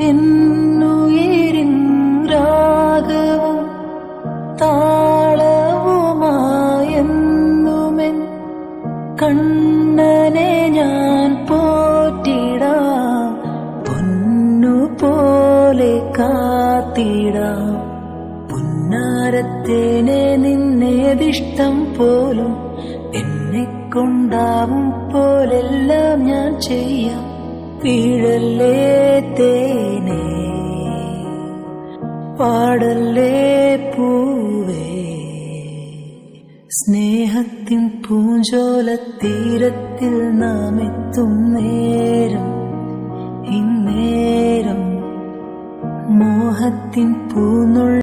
എന്നുയിരിൻ രാഗവും താളവുമായെന്നുമെൻ കണ്ണനെ ഞാൻ പോറ്റിടാം, പൊന്നുപോലെ കാത്തിടാം. പുന്നാരത്തേനെ നിന്നേതിഷ്ടം പോലും എന്നെ കൊണ്ടാവും പോലെല്ലാം ഞാൻ ചെയ്യാം. വീഴല്ലേ തേനേ, പാടല്ലേ പൂവേ, സ്നേഹത്തിൻ പൂഞ്ചോലത്തീരത്തിൽ നാം എത്തും നേരം, ഇന്നേരം മോഹത്തിൻ പൂന്നുള്ള